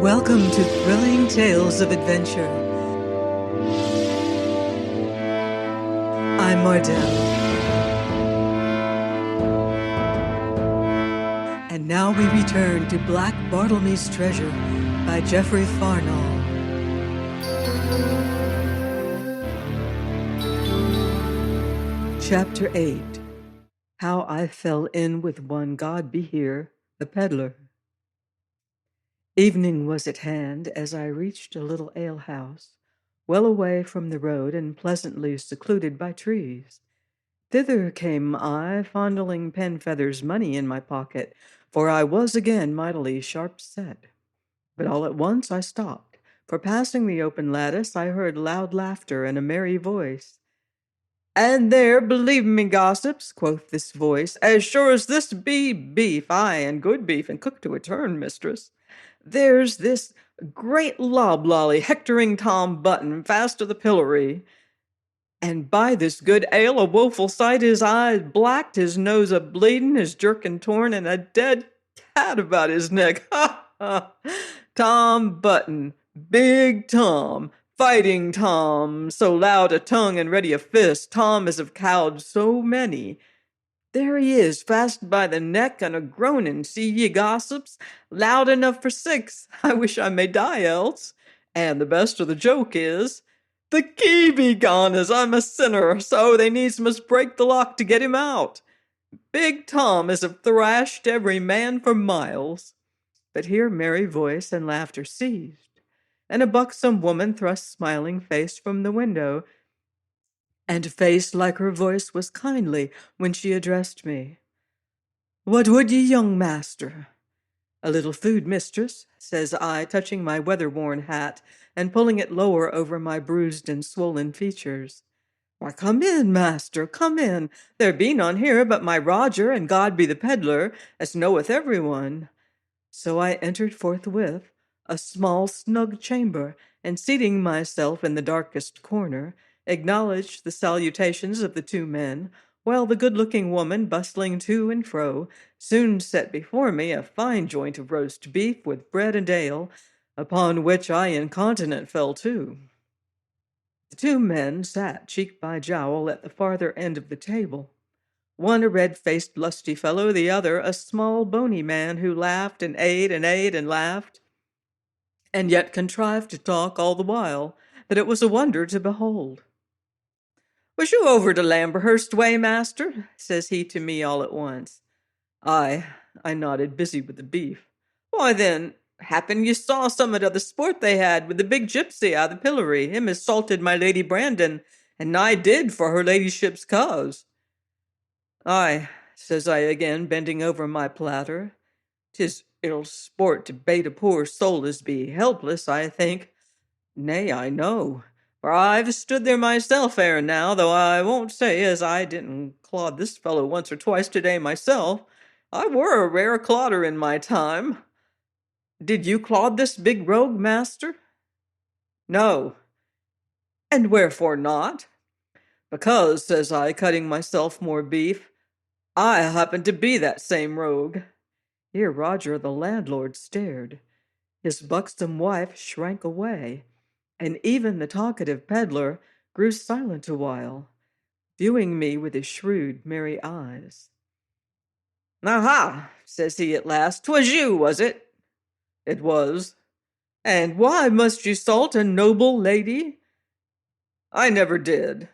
Welcome to Thrilling Tales of Adventure. I'm Mardell. And now we return to Black Bartlemy's Treasure by Geoffrey Farnall. Chapter 8. How I Fell In With One God Be Here, the Peddler. Evening was at hand as I reached a little alehouse, well away from the road and pleasantly secluded by trees. Thither came I, fondling Penfeather's money in my pocket, for I was again mightily sharp-set. But all at once I stopped, for passing the open lattice I heard loud laughter and a merry voice. "And there, believe me, gossips," quoth this voice, "as sure as this be beef, aye, and good beef, and cooked to a turn, mistress, there's this great loblolly hectoring Tom Button fast to the pillory. And by this good ale a woeful sight, his eyes blacked, his nose a bleeding, his jerkin torn, and a dead cat about his neck. Ha ha! Tom Button, big Tom, fighting Tom, so loud a tongue and ready a fist, Tom as have cowed so many. There he is, fast by the neck and a-groaning, see ye, gossips, loud enough for 6. I wish I may die else. And the best of the joke is, the key be gone, as I'm a sinner, so they needs must break the lock to get him out. Big Tom as have thrashed every man for miles." But here merry voice and laughter ceased, and a buxom woman thrust smiling face from the window, and face like her voice was kindly when she addressed me. "What would ye, young master?" "A little food, mistress," says I, touching my weather-worn hat and pulling it lower over my bruised and swollen features. "Why, come in, master, come in. There be none here but my Roger, and God be the peddler, as knoweth every one." So I entered forthwith a small snug chamber, and seating myself in the darkest corner, acknowledged the salutations of the 2 men, while the good-looking woman, bustling to and fro, soon set before me a fine joint of roast beef with bread and ale, upon which I incontinent fell to. The 2 men sat cheek by jowl at the farther end of the table, one a red-faced lusty fellow, the other a small bony man who laughed and ate and laughed, and yet contrived to talk all the while, that it was a wonder to behold. "Was you over to Lamberhurst way, master?" says he to me all at once. "Aye," I nodded, busy with the beef. "Why then, happen you saw summat of the sport they had with the big gypsy out of the pillory, him as salted my Lady Brandon, and nigh did for her ladyship's cause." "Aye," says I again, bending over my platter. "'Tis ill sport to bait a poor soul as be helpless, I think. Nay, I know, for I've stood there myself ere now, though I won't say as I didn't clod this fellow once or twice today myself. I were a rare clodder in my time. Did you clod this big rogue, master?" "No." "And wherefore not?" "Because," says I, cutting myself more beef, "I happen to be that same rogue." Here Roger the landlord stared. His buxom wife shrank away, and even the talkative peddler grew silent a while, viewing me with his shrewd, merry eyes. "Aha!" says he at last. "'Twas you, was it?" "It was." "And why must you salt a noble lady?" "I never did."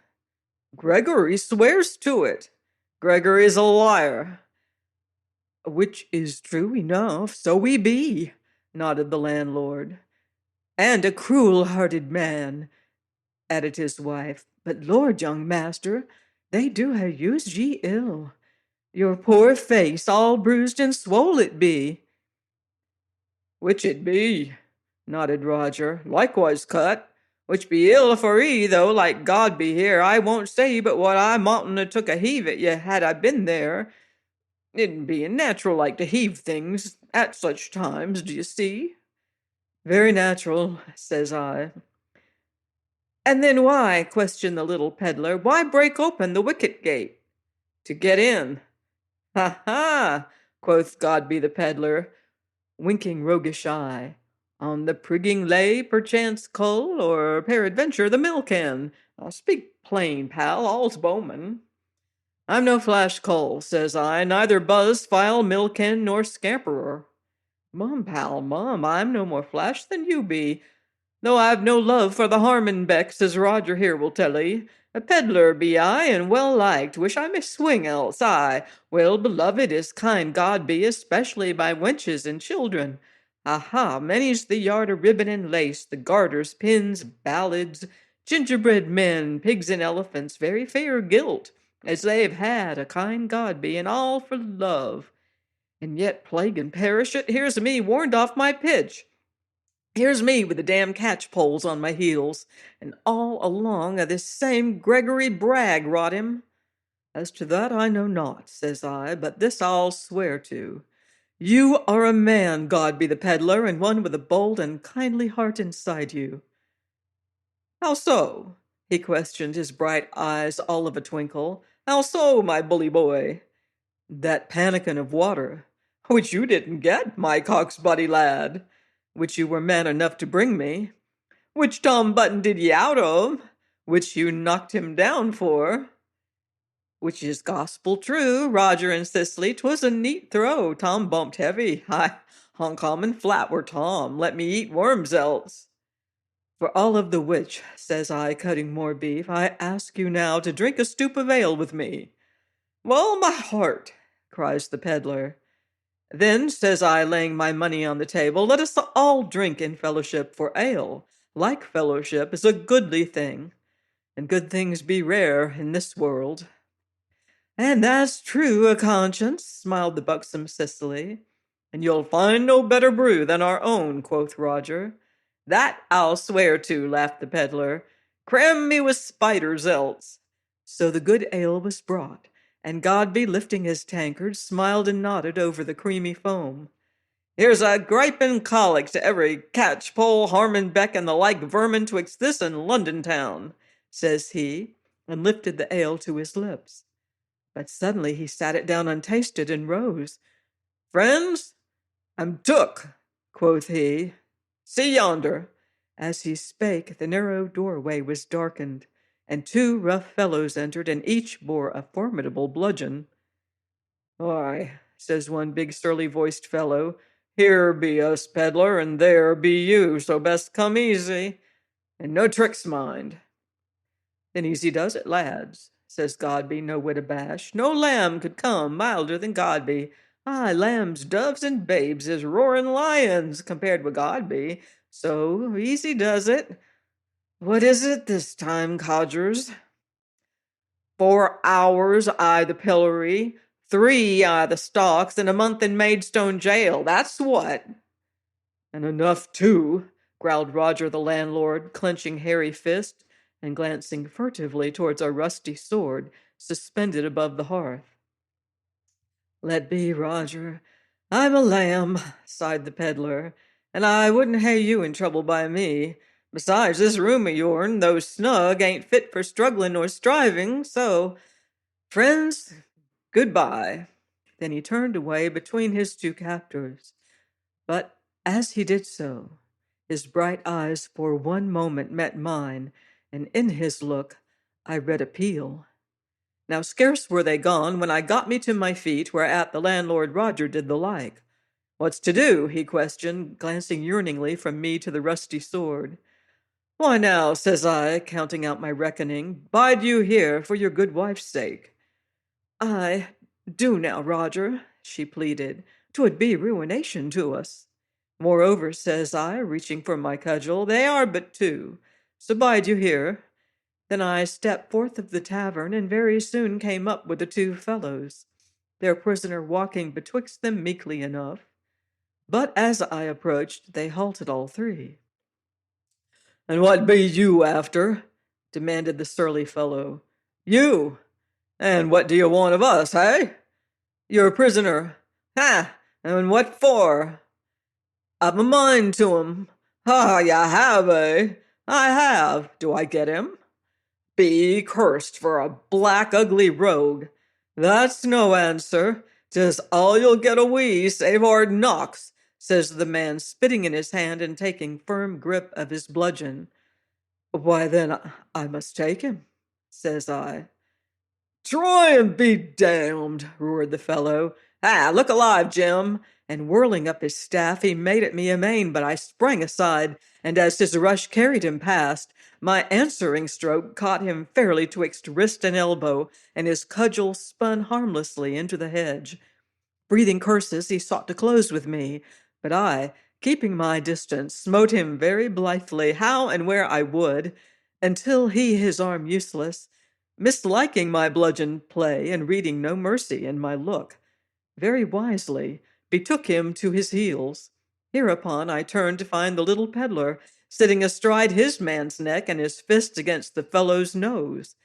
"Gregory swears to it." "Gregory's a liar." "Which is true enough, so we be," nodded the landlord. "And a cruel-hearted man," added his wife. "But Lord, young master, they do ha' used ye ill. Your poor face all bruised and swole it be." "Which it be," nodded Roger, "likewise cut, which be ill for 'ee, though, like God be here, I won't say but what I moughtn't have took a heave at ye had I been there. It'd be natural like to heave things at such times, do you see?" "Very natural," says I. "And then why," questioned the little peddler, "why break open the wicket gate?" "To get in." "Ha ha!" quoth God be the peddler, winking roguish eye. On the prigging lay, perchance cull, or peradventure the mill can. Speak plain, pal, all's bowman. I'm no flash cull, says I, neither buzz, file, millkin, nor scamperer. Mum, pal, mum, I'm no more flash than you be, though I've no love for the Harmonbecks, as Roger here will tell 'ee. A peddler be I, and well liked, wish I may swing else I. Well beloved as kind God be, especially by wenches and children. Aha, many's the yard of ribbon and lace, the garters, pins, ballads, gingerbread men, pigs and elephants, very fair gilt, as they've had, a kind God be, and all for love. And yet, plague and perish it, here's me warned off my pitch. Here's me with the damn catchpoles on my heels, and all along of this same Gregory Bragg, rot him. As to that I know not, says I, but this I'll swear to. You are a man, God be the peddler, and one with a bold and kindly heart inside you. How so? He questioned, his bright eyes all of a twinkle. How so, my bully boy? That pannikin of water, which you didn't get, my coxbody lad, which you were man enough to bring me, which Tom Button did ye out of, which you knocked him down for. Which is gospel true, Roger and Cicely, 'twas a neat throw, Tom bumped heavy, uncommon flat were Tom, let me eat worms else. For all of the which, says I, cutting more beef, I ask you now to drink a stoup of ale with me. Well, my heart, cries the peddler. Then, says I, laying my money on the table, let us all drink in fellowship, for ale, like fellowship, is a goodly thing, and good things be rare in this world. And that's true, a conscience, smiled the buxom Cicely. And you'll find no better brew than our own, quoth Roger. That I'll swear to, laughed the peddler. Cram me with spiders else. So the good ale was brought, and Godby, lifting his tankard, smiled and nodded over the creamy foam. Here's a griping colic to every catchpole, Harmonbeck, and the like vermin twixt this and London town, says he, and lifted the ale to his lips. But suddenly he sat it down untasted and rose. Friends, I'm took, quoth he. See yonder. As he spake, the narrow doorway was darkened, and two rough fellows entered, and each bore a formidable bludgeon. Why, says one big surly-voiced fellow, here be us, peddler, and there be you, so best come easy, and no tricks, mind. Then easy does it, lads, says Godby, no whit abashed. No lamb could come milder than Godby. Aye, lambs, doves, and babes is roaring lions compared with Godby. So easy does it. What is it this time, codgers? 4 hours I the pillory, 3 I the stocks, and a month in Maidstone jail. That's what. And enough too, growled Roger the landlord, clenching hairy fist and glancing furtively towards a rusty sword suspended above the hearth. Let be, Roger. I'm a lamb, sighed the peddler, and I wouldn't hae you in trouble by me. Besides, this room of yourn, though snug, ain't fit for struggling or striving, so, friends, goodbye. Then he turned away between his two captors. But as he did so, his bright eyes for one moment met mine, and in his look I read appeal. Now scarce were they gone when I got me to my feet, whereat the landlord Roger did the like. What's to do? He questioned, glancing yearningly from me to the rusty sword. Why now, says I, counting out my reckoning, bide you here for your good wife's sake. Aye, do now, Roger, she pleaded. 'Twould be ruination to us. Moreover, says I, reaching for my cudgel, they are but two, so bide you here. Then I stepped forth of the tavern, and very soon came up with the two fellows, their prisoner walking betwixt them meekly enough. But as I approached, they halted all three. And what be you after? Demanded the surly fellow. You! And what do you want of us, eh? You're a prisoner. Ha! And what for? I've a mind to him. Ha, you have, eh? I have. Do I get him? Be cursed for a black, ugly rogue. That's no answer. 'Tis all you'll get a wee, save hard knocks. says the man, spitting in his hand and taking firm grip of his bludgeon. Why, then I must take him, says I. Try and be damned, roared the fellow. Ah, look alive, Jim. And whirling up his staff, he made at me amain, but I sprang aside, and as his rush carried him past, my answering stroke caught him fairly twixt wrist and elbow, and his cudgel spun harmlessly into the hedge. Breathing curses, he sought to close with me, but I, keeping my distance, smote him very blithely, how and where I would, until he, his arm useless, misliking my bludgeon play and reading no mercy in my look, very wisely betook him to his heels. Hereupon I turned to find the little peddler sitting astride his man's neck and his fist against the fellow's nose.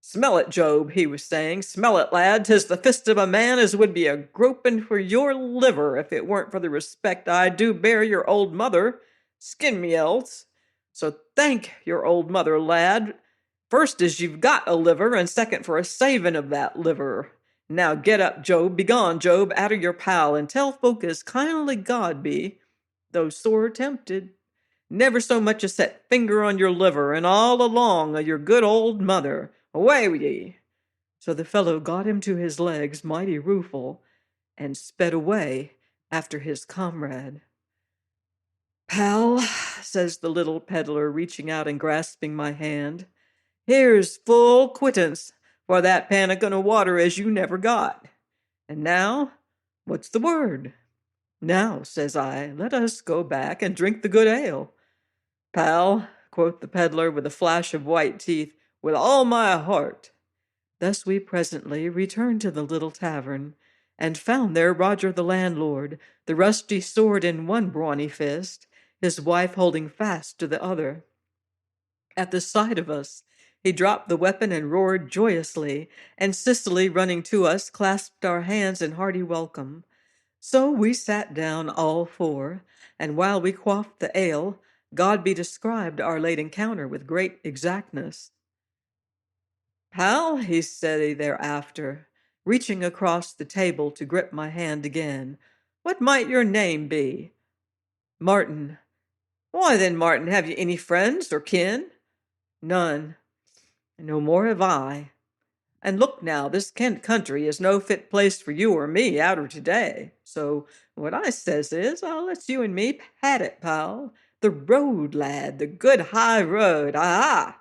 Smell it, Job, he was saying. Smell it, lad. 'Tis the fist of a man as would be a groping for your liver if it weren't for the respect I do bear your old mother. Skin me else. So thank your old mother, lad. First, as you've got a liver, and second, for a saving of that liver. Now get up, Job. Begone, Job, out of your pal, and tell folk as kindly God be, though sore tempted, never so much as set finger on your liver, and all along of your good old mother. Away with ye. So the fellow got him to his legs, mighty rueful, and sped away after his comrade. Pal, says the little peddler, reaching out and grasping my hand, here's full quittance for that pannikin of water as you never got. And now, what's the word? Now, says I, let us go back and drink the good ale. Pal, quoth the peddler with a flash of white teeth, with all my heart. Thus we presently returned to the little tavern, and found there Roger the landlord, the rusty sword in one brawny fist, his wife holding fast to the other. At the sight of us, he dropped the weapon and roared joyously, and Cicely, running to us, clasped our hands in hearty welcome. So we sat down all four, and while we quaffed the ale, God be described our late encounter with great exactness. Pal, he said thereafter, reaching across the table to grip my hand again, what might your name be? Martin. Why then, Martin, have you any friends or kin? None. No more have I. And look now, this Kent country is no fit place for you or me outer today. So what I says is, I'll let you and me pat it, pal. The road, lad, the good high road. Ah!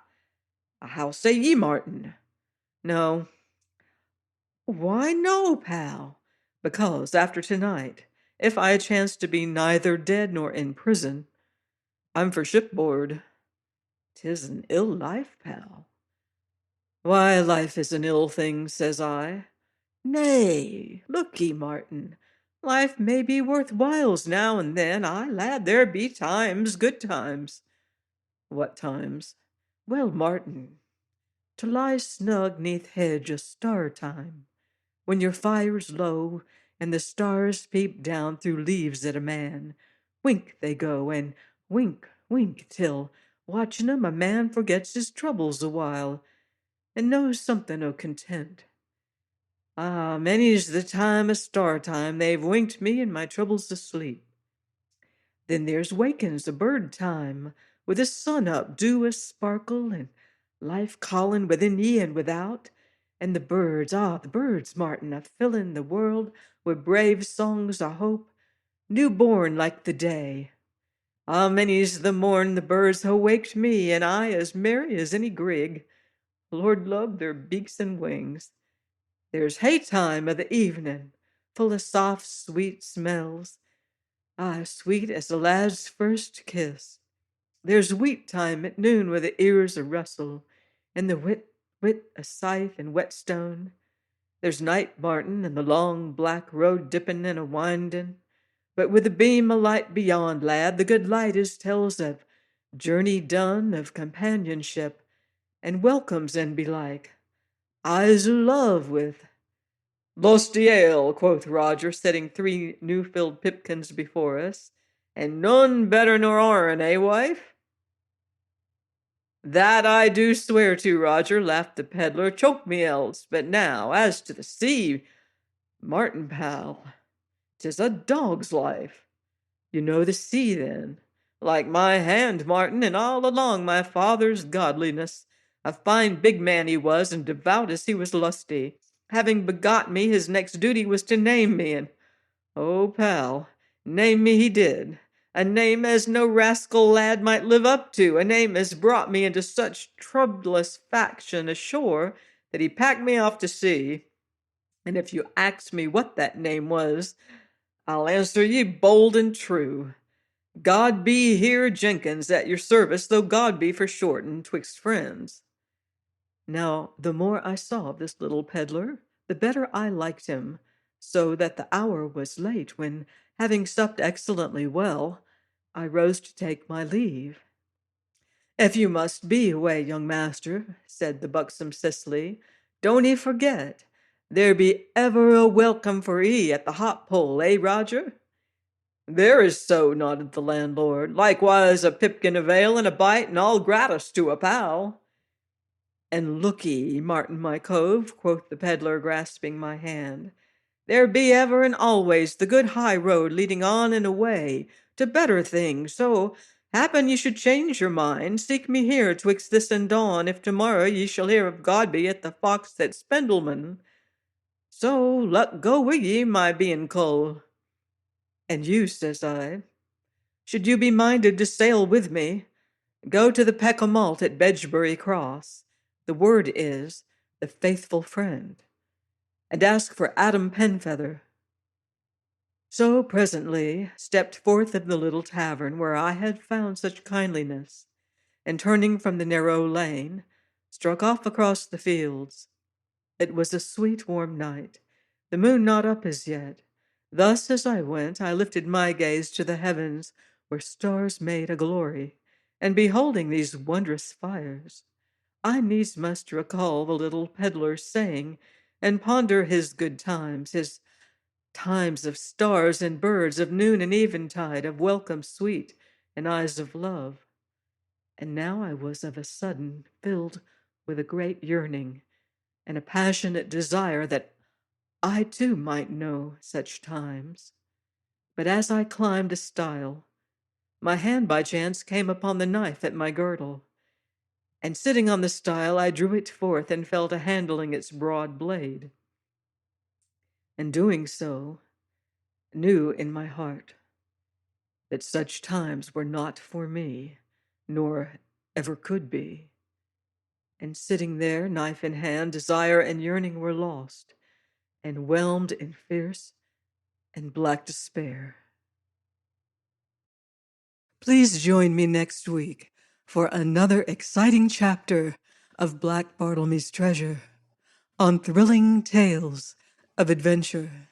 How say ye, Martin? No. Why no, pal? Because after tonight, if I chance to be neither dead nor in prison, I'm for shipboard. 'Tis an ill life, pal. Why, life is an ill thing, says I. Nay, look ye, Martin, life may be worth whiles now and then. Ay, lad, there be times, good times. What times? Well, Martin, to lie snug neath hedge a star time, when your fire's low and the stars peep down through leaves at a man. Wink they go, and wink, wink, till, watching 'em, a man forgets his troubles awhile, and knows something o' content. Ah, many's the time a star time they've winked me and my troubles asleep. Then there's wakins a bird time, with the sun up, dew a sparkle, and life callin' within ye and without, and the birds, the birds, Martin, a fillin' the world with brave songs o' hope, new born like the day. Ah, many's the morn the birds ha' waked me, and I as merry as any grig. Lord love their beaks and wings. There's haytime o' the evening, full o' soft, sweet smells, sweet as a lad's first kiss. There's wheat time at noon, where the ears a rustle, and the whit a scythe and whetstone. There's night, Martin, and the long black road dippin' and a windin', but with the beam o' light beyond, lad, the good light as tells of journey done, of companionship, and welcomes and belike. Eyes o' love with. Lusty ale, quoth Roger, setting 3 new-filled pipkins before us, and none better nor our'n, eh, wife? That I do swear to, Roger, laughed the peddler. Choke me else. But now, as to the sea, Martin, pal, 'Tis a dog's life. You know the sea, then? Like my hand, Martin, and all along my father's godliness. A fine big man he was, and devout as he was lusty. Having begot me, his next duty was to name me, and, oh, pal, name me he did. A name as no rascal lad might live up to, a name as brought me into such troublous faction ashore that he packed me off to sea. And if you ax me what that name was, I'll answer ye bold and true. God be here, Jenkins, at your service, though God be for shorten 'twixt friends. Now, the more I saw of this little peddler, the better I liked him, so that the hour was late when, having supped excellently well, I rose to take my leave. If you must be away, young master, said the buxom Cicely, don't 'ee forget, there be ever a welcome for 'ee at the hop pole, eh, Roger? There is so, nodded the landlord. Likewise a pipkin of ale and a bite, and all gratis to a pal. And look ye, Martin, my cove, quoth the peddler, grasping my hand, there be ever and always the good high road leading on and away to better things. So, happen ye should change your mind, seek me here twixt this and dawn, if tomorrow ye shall hear of Godby at the Fox at Spindleman. So, luck go with ye, my bein' cull. And you, says I, should you be minded to sail with me, go to the Peck o' Malt at Bedgebury Cross, the word is, the faithful friend, and ask for Adam Penfeather. So presently stepped forth of the little tavern where I had found such kindliness, and turning from the narrow lane, struck off across the fields. It was a sweet warm night, the moon not up as yet. Thus as I went, I lifted my gaze to the heavens, where stars made a glory, and beholding these wondrous fires, I needs must recall the little peddler's saying, and ponder his good times, his times of stars and birds, of noon and eventide, of welcome sweet and eyes of love. And now I was of a sudden filled with a great yearning and a passionate desire that I too might know such times. But as I climbed a stile, my hand by chance came upon the knife at my girdle, and sitting on the stile I drew it forth and fell to handling its broad blade. And doing so, knew in my heart that such times were not for me, nor ever could be. And sitting there, knife in hand, desire and yearning were lost, and whelmed in fierce and black despair. Please join me next week for another exciting chapter of Black Bartlemy's Treasure on thrilling tales of adventure.